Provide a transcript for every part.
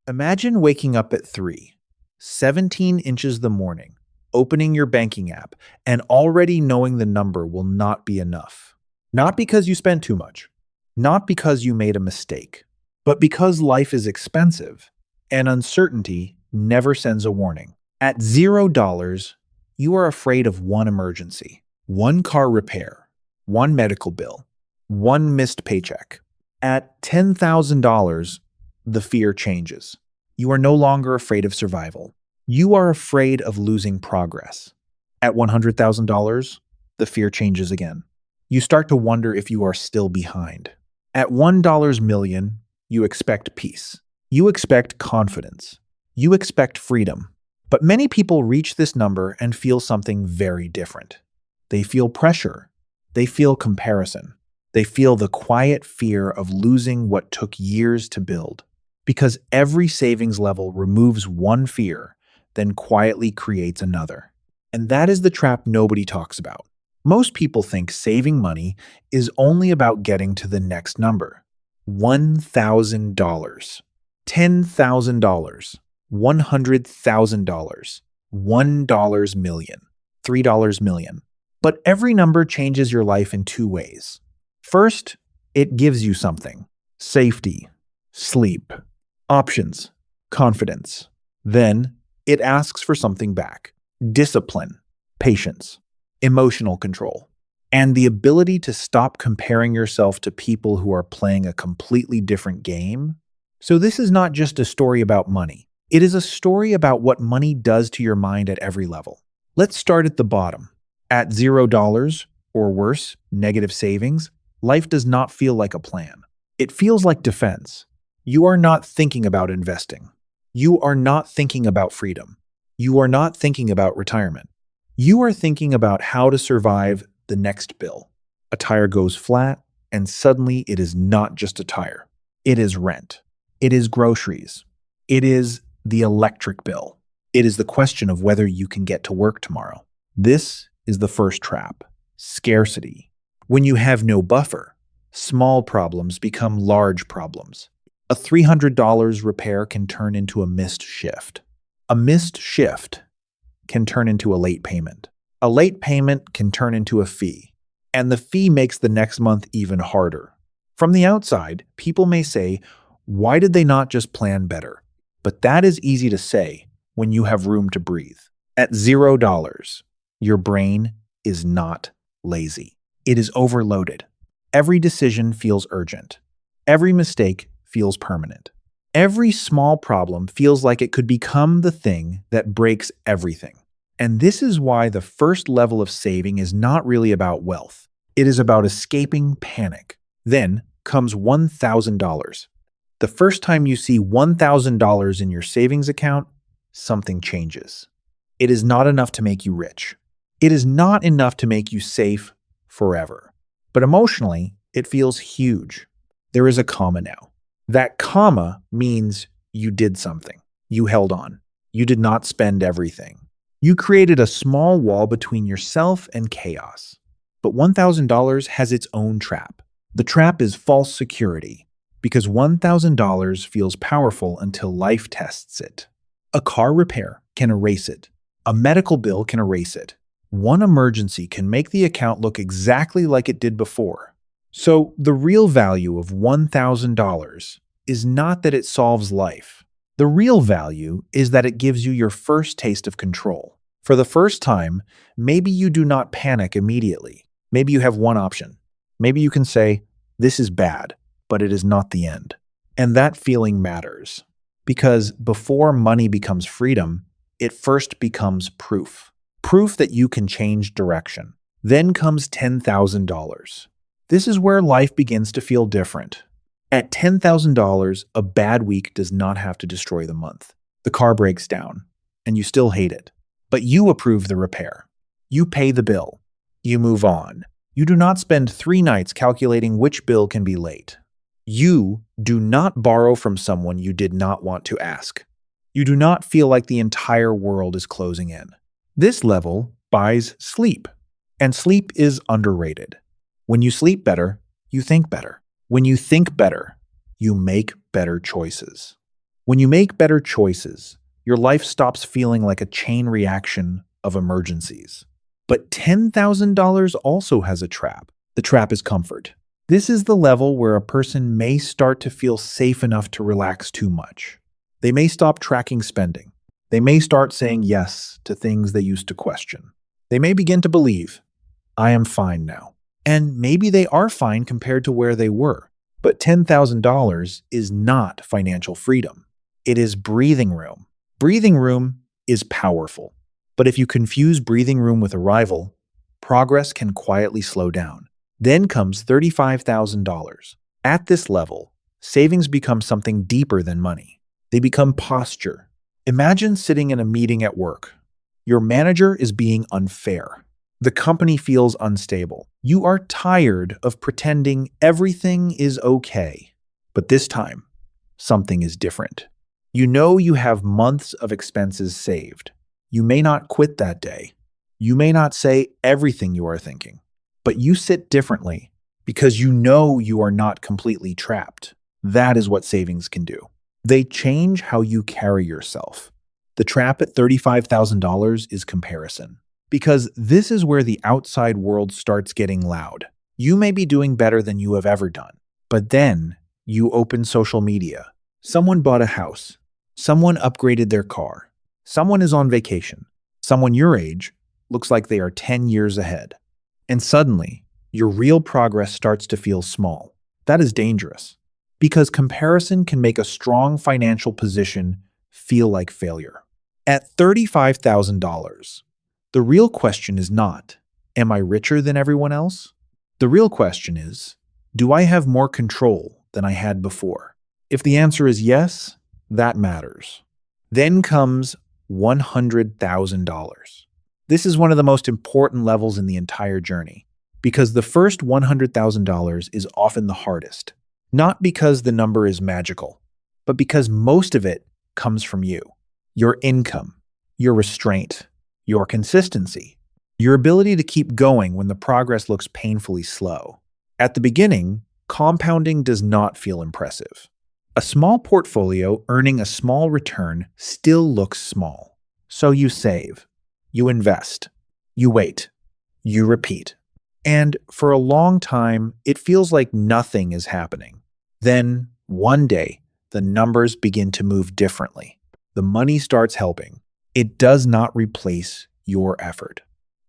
Imagine waking up at 3, 17 inches the morning, opening your banking app, and already knowing the number will not be enough. Not because you spent too much, not because you made a mistake, but because life is expensive and uncertainty never sends a warning. At $0, you are afraid of one emergency, one car repair, one medical bill, one missed paycheck. At $10,000, the fear changes. You are no longer afraid of survival. You are afraid of losing progress. At $100,000, the fear changes again. You start to wonder if you are still behind. At $1 million, you expect peace. You expect confidence. You expect freedom. But many people reach this number and feel something very different. They feel pressure. They feel comparison. They feel the quiet fear of losing what took years to build. Because every savings level removes one fear, then quietly creates another. And that is the trap nobody talks about. Most people think saving money is only about getting to the next number. $1,000, $10,000, $100,000, $1 million, $3 million. But every number changes your life in two ways. First, it gives you something: safety, sleep, options, confidence. Then, it asks for something back: discipline, patience, emotional control, and the ability to stop comparing yourself to people who are playing a completely different game. So this is not just a story about money. It is a story about what money does to your mind at every level. Let's start at the bottom. At $0, or worse, negative savings, life does not feel like a plan. It feels like defense. You are not thinking about investing. You are not thinking about freedom. You are not thinking about retirement. You are thinking about how to survive the next bill. A tire goes flat, and suddenly it is not just a tire. It is rent. It is groceries. It is the electric bill. It is the question of whether you can get to work tomorrow. This is the first trap: scarcity. When you have no buffer, small problems become large problems. A $300 repair can turn into a missed shift. A missed shift can turn into a late payment. A late payment can turn into a fee. And the fee makes the next month even harder. From the outside, people may say, why did they not just plan better? But that is easy to say when you have room to breathe. At $0, your brain is not lazy. It is overloaded. Every decision feels urgent. Every mistake feels permanent. Every small problem feels like it could become the thing that breaks everything. And this is why the first level of saving is not really about wealth. It is about escaping panic. Then comes $1,000. The first time you see $1,000 in your savings account, something changes. It is not enough to make you rich. It is not enough to make you safe forever. But emotionally, it feels huge. There is a comma now. That comma means you did something. You held on. You did not spend everything. You created a small wall between yourself and chaos. But $1,000 has its own trap. The trap is false security, because $1,000 feels powerful until life tests it. A car repair can erase it. A medical bill can erase it. One emergency can make the account look exactly like it did before. So the real value of $1,000 is not that it solves life. The real value is that it gives you your first taste of control. For the first time, maybe you do not panic immediately. Maybe you have one option. Maybe you can say, this is bad, but it is not the end. And that feeling matters. Because before money becomes freedom, it first becomes proof. Proof that you can change direction. Then comes $10,000. This is where life begins to feel different. At $10,000, a bad week does not have to destroy the month. The car breaks down, and you still hate it. But you approve the repair. You pay the bill. You move on. You do not spend 3 nights calculating which bill can be late. You do not borrow from someone you did not want to ask. You do not feel like the entire world is closing in. This level buys sleep, and sleep is underrated. When you sleep better, you think better. When you think better, you make better choices. When you make better choices, your life stops feeling like a chain reaction of emergencies. But $10,000 also has a trap. The trap is comfort. This is the level where a person may start to feel safe enough to relax too much. They may stop tracking spending. They may start saying yes to things they used to question. They may begin to believe, I am fine now. And maybe they are fine compared to where they were. But $10,000 is not financial freedom. It is breathing room. Breathing room is powerful. But if you confuse breathing room with arrival, progress can quietly slow down. Then comes $35,000. At this level, savings become something deeper than money. They become posture. Imagine sitting in a meeting at work. Your manager is being unfair. The company feels unstable. You are tired of pretending everything is okay. But this time, something is different. You know you have months of expenses saved. You may not quit that day. You may not say everything you are thinking. But you sit differently because you know you are not completely trapped. That is what savings can do. They change how you carry yourself. The trap at $35,000 is comparison. Because this is where the outside world starts getting loud. You may be doing better than you have ever done. But then you open social media. Someone bought a house. Someone upgraded their car. Someone is on vacation. Someone your age looks like they are 10 years ahead. And suddenly, your real progress starts to feel small. That is dangerous. Because comparison can make a strong financial position feel like failure. At $35,000, the real question is not, am I richer than everyone else? The real question is, do I have more control than I had before? If the answer is yes, that matters. Then comes $100,000. This is one of the most important levels in the entire journey, because the first $100,000 is often the hardest. Not because the number is magical, but because most of it comes from you. Your income, your restraint, your consistency, your ability to keep going when the progress looks painfully slow. At the beginning, compounding does not feel impressive. A small portfolio earning a small return still looks small. So you save, you invest, you wait, you repeat. And for a long time, it feels like nothing is happening. Then, one day, the numbers begin to move differently. The money starts helping. It does not replace your effort,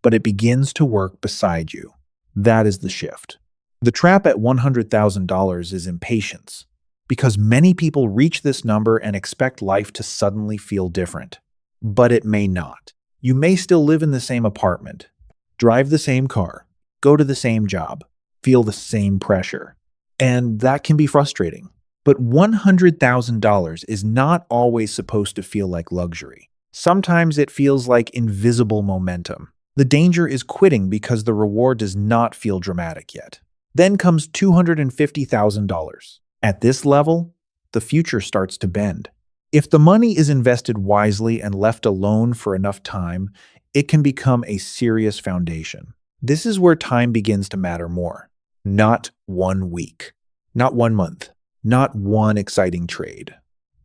but it begins to work beside you. That is the shift. The trap at $100,000 is impatience, because many people reach this number and expect life to suddenly feel different. But it may not. You may still live in the same apartment, drive the same car, go to the same job, feel the same pressure. And that can be frustrating. But $100,000 is not always supposed to feel like luxury. Sometimes it feels like invisible momentum. The danger is quitting because the reward does not feel dramatic yet. Then comes $250,000. At this level, the future starts to bend. If the money is invested wisely and left alone for enough time, it can become a serious foundation. This is where time begins to matter more. Not 1 week, not 1 month, not one exciting trade.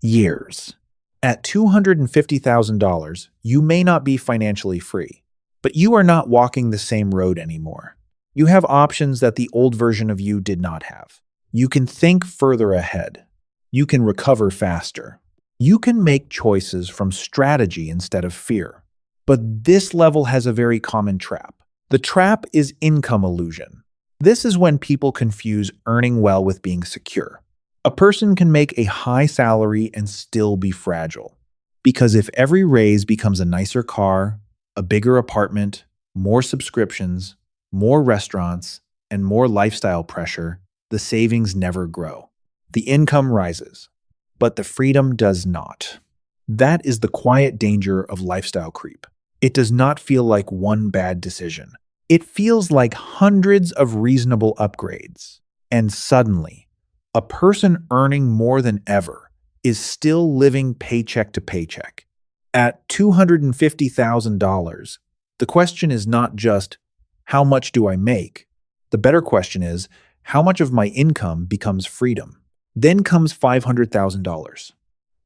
Years. At $250,000, you may not be financially free, but you are not walking the same road anymore. You have options that the old version of you did not have. You can think further ahead. You can recover faster. You can make choices from strategy instead of fear. But this level has a very common trap. The trap is income illusion. This is when people confuse earning well with being secure. A person can make a high salary and still be fragile. Because if every raise becomes a nicer car, a bigger apartment, more subscriptions, more restaurants, and more lifestyle pressure, the savings never grow. The income rises, but the freedom does not. That is the quiet danger of lifestyle creep. It does not feel like one bad decision. It feels like hundreds of reasonable upgrades. And suddenly, a person earning more than ever is still living paycheck to paycheck. At $250,000, the question is not just, how much do I make? The better question is, how much of my income becomes freedom? Then comes $500,000.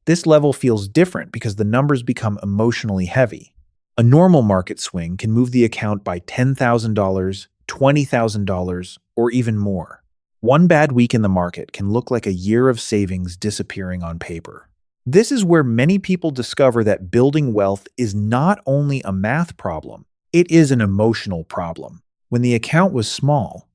This level feels different because the numbers become emotionally heavy. A normal market swing can move the account by $10,000, $20,000, or even more. One bad week in the market can look like a year of savings disappearing on paper. This is where many people discover that building wealth is not only a math problem, it is an emotional problem. When the account was small,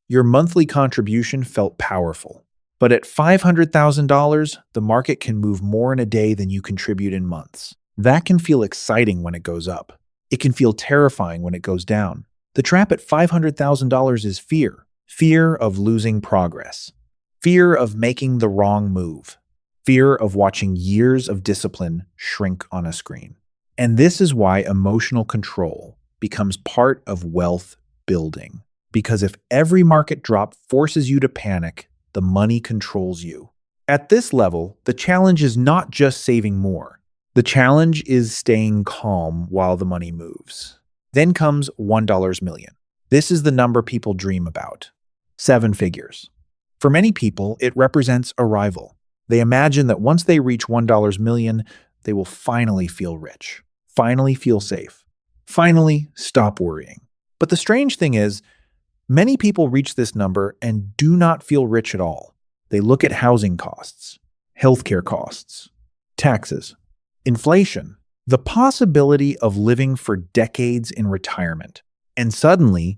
your monthly contribution felt powerful. But at $500,000, the market can move more in a day than you contribute in months. That can feel exciting when it goes up. It can feel terrifying when it goes down. The trap at $500,000 is fear. Fear of losing progress. Fear of making the wrong move. Fear of watching years of discipline shrink on a screen. And this is why emotional control becomes part of wealth building. Because if every market drop forces you to panic, the money controls you. At this level, the challenge is not just saving more. The challenge is staying calm while the money moves. Then comes $1 million. This is the number people dream about. 7 figures. For many people, it represents arrival. They imagine that once they reach $1 million, they will finally feel rich, finally feel safe, finally stop worrying. But the strange thing is, many people reach this number and do not feel rich at all. They look at housing costs, healthcare costs, taxes, inflation, the possibility of living for decades in retirement, and suddenly,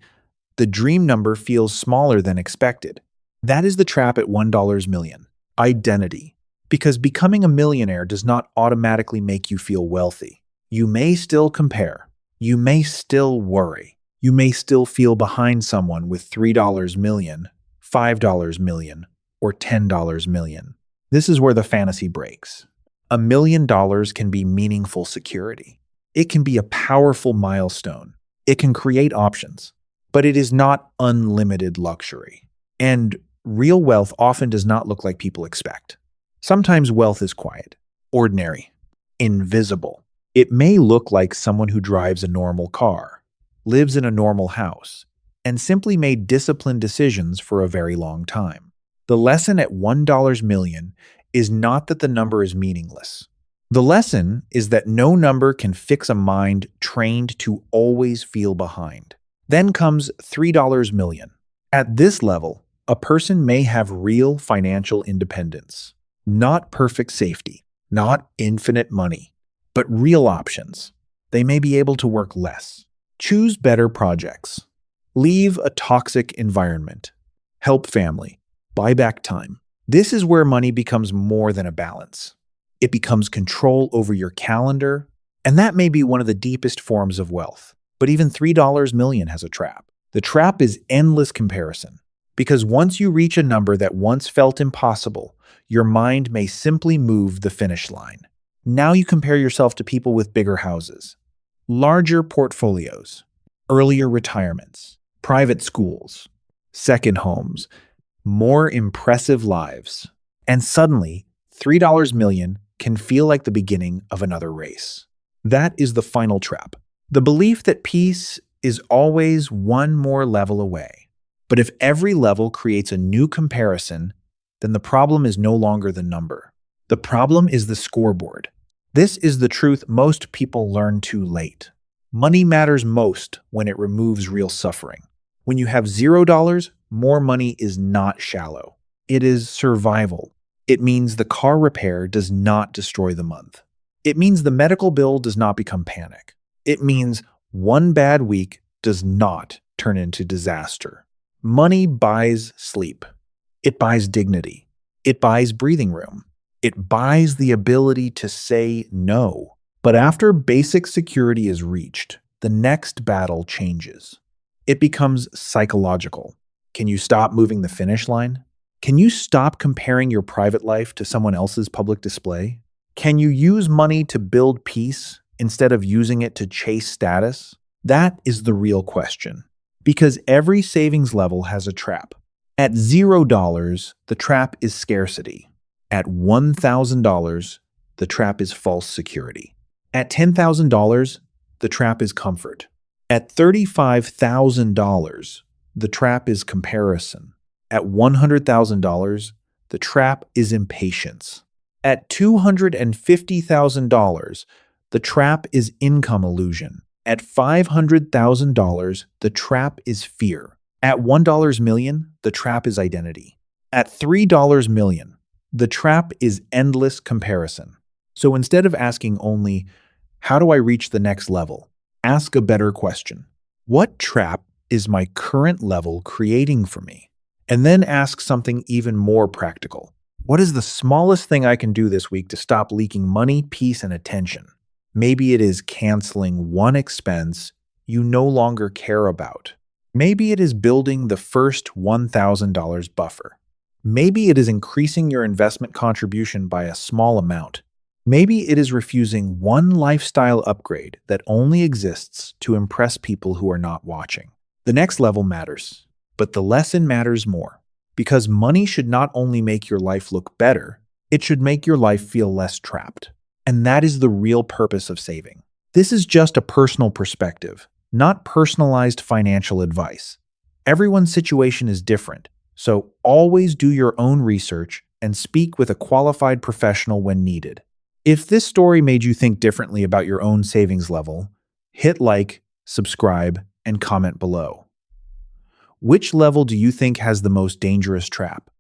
the dream number feels smaller than expected. That is the trap at $1 million. Identity. Because becoming a millionaire does not automatically make you feel wealthy. You may still compare. You may still worry. You may still feel behind someone with $3 million, $5 million, or $10 million. This is where the fantasy breaks. $1 million can be meaningful security. It can be a powerful milestone. It can create options. But it is not unlimited luxury. And real wealth often does not look like people expect. Sometimes wealth is quiet, ordinary, invisible. It may look like someone who drives a normal car, lives in a normal house, and simply made disciplined decisions for a very long time. The lesson at $1 million is not that the number is meaningless. The lesson is that no number can fix a mind trained to always feel behind. Then comes $3 million. At this level, a person may have real financial independence, not perfect safety, not infinite money, but real options. They may be able to work less, choose better projects, leave a toxic environment, help family, buy back time. This is where money becomes more than a balance. It becomes control over your calendar, and that may be one of the deepest forms of wealth. But even $3 million has a trap. The trap is endless comparison. Because once you reach a number that once felt impossible, your mind may simply move the finish line. Now you compare yourself to people with bigger houses, larger portfolios, earlier retirements, private schools, second homes, more impressive lives. And suddenly, $3 million can feel like the beginning of another race. That is the final trap. The belief that peace is always one more level away. But if every level creates a new comparison, then the problem is no longer the number. The problem is the scoreboard. This is the truth most people learn too late. Money matters most when it removes real suffering. When you have $0, more money is not shallow. It is survival. It means the car repair does not destroy the month. It means the medical bill does not become panic. It means one bad week does not turn into disaster. Money buys sleep. It buys dignity. It buys breathing room. It buys the ability to say no. But after basic security is reached, the next battle changes. It becomes psychological. Can you stop moving the finish line? Can you stop comparing your private life to someone else's public display? Can you use money to build peace instead of using it to chase status? That is the real question. Because every savings level has a trap. At $0, the trap is scarcity. At $1,000, the trap is false security. At $10,000, the trap is comfort. At $35,000, the trap is comparison. At $100,000, the trap is impatience. At $250,000, the trap is income illusion. At $500,000, the trap is fear. At $1 million, the trap is identity. At $3 million, the trap is endless comparison. So instead of asking only, how do I reach the next level? Ask a better question. What trap is my current level creating for me? And then ask something even more practical. What is the smallest thing I can do this week to stop leaking money, peace, and attention? Maybe it is canceling one expense you no longer care about. Maybe it is building the first $1,000 buffer. Maybe it is increasing your investment contribution by a small amount. Maybe it is refusing one lifestyle upgrade that only exists to impress people who are not watching. The next level matters, but the lesson matters more. Because money should not only make your life look better, it should make your life feel less trapped. And that is the real purpose of saving. This is just a personal perspective, not personalized financial advice. Everyone's situation is different, so always do your own research and speak with a qualified professional when needed. If this story made you think differently about your own savings level, hit like, subscribe, and comment below. Which level do you think has the most dangerous trap?